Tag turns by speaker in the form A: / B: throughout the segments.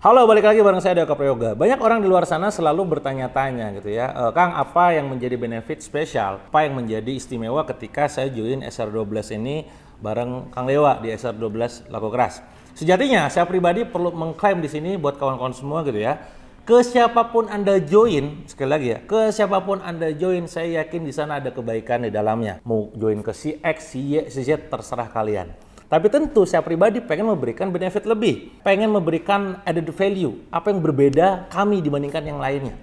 A: Halo, balik lagi bareng saya Dewa Prayoga. Banyak orang di luar sana selalu bertanya-tanya gitu ya, Kang, apa yang menjadi benefit spesial, apa yang menjadi istimewa ketika saya join SR12 ini bareng Kang Dewa di SR12 Laku Keras. Sejatinya saya pribadi perlu mengklaim di sini buat kawan-kawan semua gitu ya. Ke siapapun Anda join, sekali lagi ya, ke siapapun Anda join, saya yakin di sana ada kebaikan di dalamnya. Mau join ke si X, si Y, si Z, terserah kalian. Tapi tentu saya pribadi pengen memberikan benefit lebih, pengen memberikan added value, apa yang berbeda kami dibandingkan yang lainnya.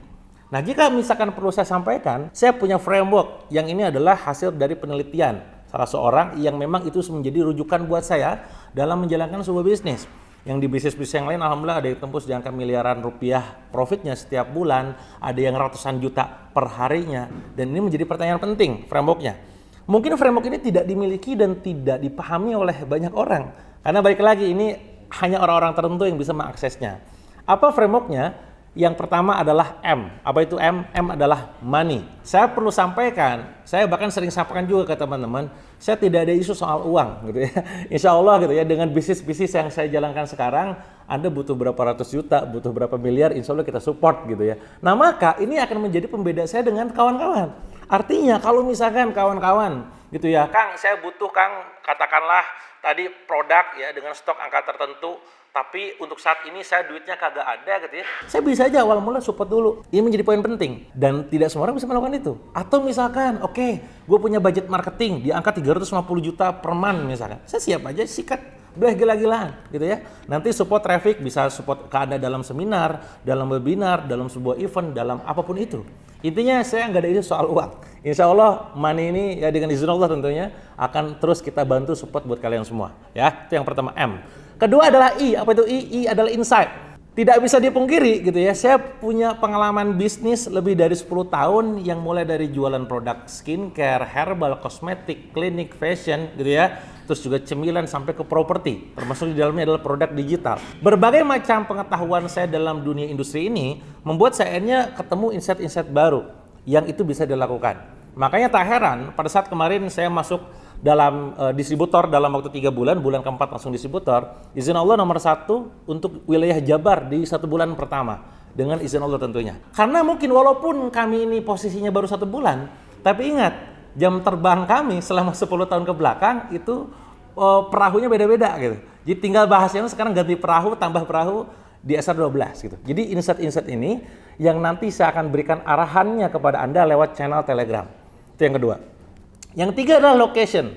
A: Nah, jika misalkan perlu saya sampaikan, saya punya framework yang ini adalah hasil dari penelitian salah seorang yang memang itu menjadi rujukan buat saya dalam menjalankan sebuah bisnis. Yang di bisnis-bisnis yang lain, alhamdulillah ada yang tembus di angka miliaran rupiah profitnya setiap bulan, ada yang ratusan juta per harinya, dan ini menjadi pertanyaan penting frameworknya. Mungkin framework ini tidak dimiliki dan tidak dipahami oleh banyak orang. Karena balik lagi ini hanya orang-orang tertentu yang bisa mengaksesnya. Apa frameworknya? Yang pertama adalah M. Apa itu M? M adalah money. Saya perlu sampaikan, saya bahkan sering sampaikan juga ke teman-teman, saya tidak ada isu soal uang gitu ya. Insya Allah gitu ya, dengan bisnis-bisnis yang saya jalankan sekarang, Anda butuh berapa ratus juta, butuh berapa miliar, insya Allah kita support gitu ya. Nah, maka ini akan menjadi pembeda saya dengan kawan-kawan. Artinya kalau misalkan kawan-kawan gitu ya, Kang, saya butuh Kang, katakanlah tadi produk ya dengan stok angka tertentu, tapi untuk saat ini saya duitnya kagak ada gitu ya. Saya bisa aja awal mula support dulu. Ini menjadi poin penting dan tidak semua orang bisa melakukan itu. Atau misalkan, oke, gue punya budget marketing di angka 350 juta per month misalkan. Saya siap aja sikat. Udah gila-gilaan gitu ya. Nanti support traffic, bisa support ke Anda dalam seminar, dalam webinar, dalam sebuah event, dalam apapun itu. Intinya saya nggak ada isu soal uang. Insya Allah money ini ya dengan izin Allah tentunya akan terus kita bantu support buat kalian semua. Ya, itu yang pertama M. Kedua adalah I. Apa itu I? I adalah insight. Tidak bisa dipungkiri gitu ya, saya punya pengalaman bisnis lebih dari 10 tahun yang mulai dari jualan produk skincare, herbal, kosmetik, klinik, fashion gitu ya. Terus juga cemilan sampai ke properti, termasuk di dalamnya adalah produk digital. Berbagai macam pengetahuan saya dalam dunia industri ini membuat saya akhirnya ketemu insight-insight baru yang itu bisa dilakukan. Makanya tak heran pada saat kemarin saya masuk dalam distributor dalam waktu 3 bulan, bulan keempat langsung distributor, izin Allah nomor 1 untuk wilayah Jabar di 1 bulan pertama, dengan izin Allah tentunya. Karena mungkin walaupun kami ini posisinya baru 1 bulan, tapi ingat, jam terbang kami selama 10 tahun ke belakang itu perahunya beda-beda gitu. Jadi tinggal bahasnya sekarang ganti perahu, tambah perahu di SR12 gitu. Jadi insight-insight ini yang nanti saya akan berikan arahannya kepada Anda lewat channel Telegram. Itu yang kedua. Yang tiga adalah location.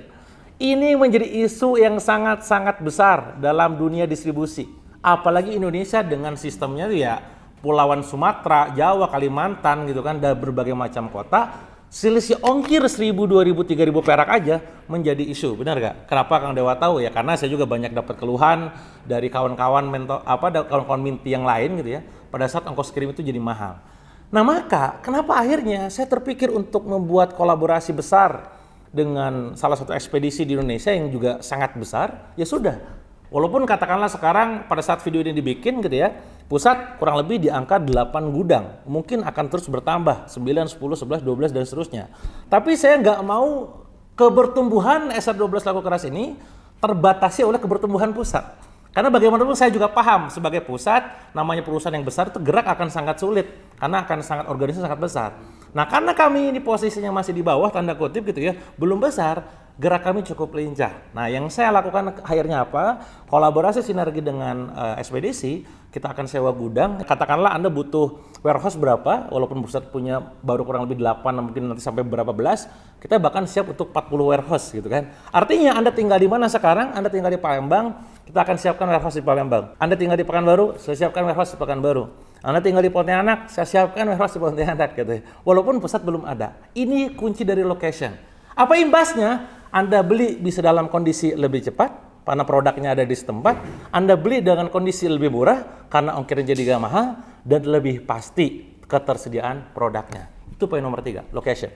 A: Ini menjadi isu yang sangat-sangat besar dalam dunia distribusi. Apalagi Indonesia dengan sistemnya ya Pulauan Sumatera, Jawa, Kalimantan gitu kan, dan berbagai macam kota. Selisih ongkir 1.000, 2.000, 3.000 perak aja menjadi isu, benar gak? Kenapa Kang Dewa tahu ya? Karena saya juga banyak dapat keluhan dari kawan-kawan mentor, kawan-kawan minti yang lain gitu ya. Pada saat ongkos kirim itu jadi mahal. Nah maka kenapa akhirnya saya terpikir untuk membuat kolaborasi besar dengan salah satu ekspedisi di Indonesia yang juga sangat besar, ya sudah. Walaupun katakanlah sekarang pada saat video ini dibikin gitu ya, pusat kurang lebih di angka 8 gudang. Mungkin akan terus bertambah, 9, 10, 11, 12 dan seterusnya. Tapi saya nggak mau kebertumbuhan SR12 Laku Keras ini terbatasi oleh kebertumbuhan pusat. Karena bagaimanapun saya juga paham sebagai pusat, namanya perusahaan yang besar itu gerak akan sangat sulit. Karena akan sangat organisasi sangat besar. Nah karena kami ini posisinya masih di bawah, tanda kutip gitu ya, belum besar, gerak kami cukup lincah. Nah yang saya lakukan akhirnya apa? Kolaborasi sinergi dengan ekspedisi, kita akan sewa gudang. Katakanlah Anda butuh warehouse berapa, walaupun pusat punya baru kurang lebih 8, mungkin nanti sampai berapa belas, kita bahkan siap untuk 40 warehouse gitu kan. Artinya Anda tinggal di mana sekarang? Anda tinggal di Palembang, kita akan siapkan warehouse di Palembang. Anda tinggal di Pekanbaru, saya siapkan warehouse di Pekanbaru. Anda tinggal di Pontianak, saya siapkan warehouse di Pontianak gitu ya. Walaupun pusat belum ada. Ini kunci dari location. Apa imbasnya? Anda beli bisa dalam kondisi lebih cepat karena produknya ada di setempat. Anda beli dengan kondisi lebih murah karena ongkirnya jadi gak mahal dan lebih pasti ketersediaan produknya. Itu poin nomor 3, location.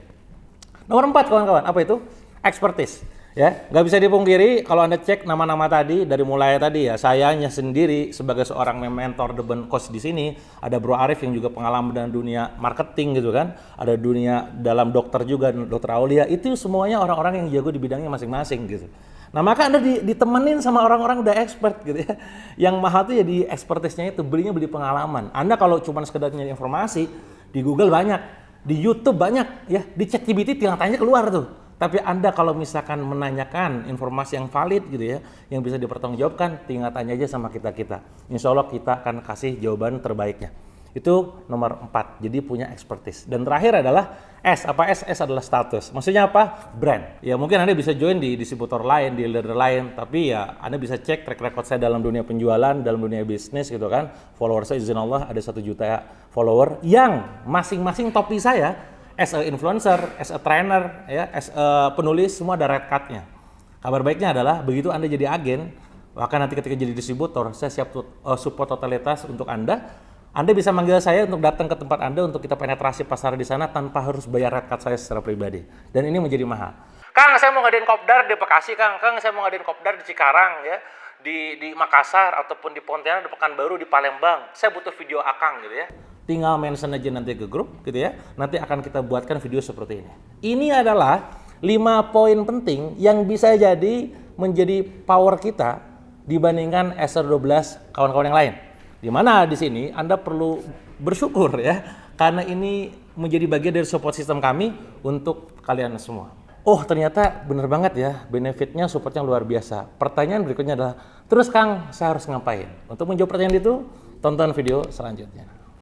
A: Nomor 4 kawan-kawan, apa itu? Expertise. Ya, nggak bisa dipungkiri kalau Anda cek nama-nama tadi dari mulai tadi ya, sayanya sendiri sebagai seorang mentor deban coach di sini, ada Bro Arif yang juga pengalaman dengan dunia marketing gitu kan, ada dunia dalam dokter juga, Dokter Aulia, itu semuanya orang-orang yang jago di bidangnya masing-masing gitu. Nah, maka Anda ditemenin sama orang-orang udah expert gitu ya. Yang mahal tuh ya di expertise-nya itu, beli pengalaman. Anda kalau cuma sekedar nyari informasi, di Google banyak, di YouTube banyak, ya, di ChatGPT tinggal tanya keluar tuh. Tapi Anda kalau misalkan menanyakan informasi yang valid gitu ya, yang bisa dipertanggungjawabkan, tinggal tanya aja sama kita-kita. Insya Allah kita akan kasih jawaban terbaiknya. Itu nomor 4, jadi punya expertise. Dan terakhir adalah S. Apa S? S adalah status. Maksudnya apa? Brand. Ya mungkin Anda bisa join di distributor lain, di leader lain, tapi ya Anda bisa cek track record saya dalam dunia penjualan, dalam dunia bisnis gitu kan. Follower saya izin Allah ada 1 juta follower yang masing-masing topi saya as a influencer, as a trainer, ya, as a penulis, semua ada red card-nya. Kabar baiknya adalah begitu Anda jadi agen, bahkan nanti ketika jadi distributor, saya siap support totalitas untuk Anda. Anda bisa manggil saya untuk datang ke tempat Anda untuk kita penetrasi pasar di sana tanpa harus bayar red card saya secara pribadi. Dan ini menjadi mahal. Kang, saya mau ngadain kopdar di Bekasi, Kang. Kang, saya mau ngadain kopdar di Cikarang, ya. Di Makassar, ataupun di Pontianak, di Pekanbaru, di Palembang. Saya butuh video Akang gitu ya. Tinggal mention aja nanti ke grup gitu ya. Nanti akan kita buatkan video seperti ini. Ini adalah 5 poin penting yang bisa jadi menjadi power kita dibandingkan SR12 kawan-kawan yang lain. Di mana di sini Anda perlu bersyukur ya, karena ini menjadi bagian dari support system kami untuk kalian semua. Oh ternyata bener banget ya, benefitnya supportnya luar biasa. Pertanyaan berikutnya adalah, terus Kang saya harus ngapain? Untuk menjawab pertanyaan itu, tonton video selanjutnya.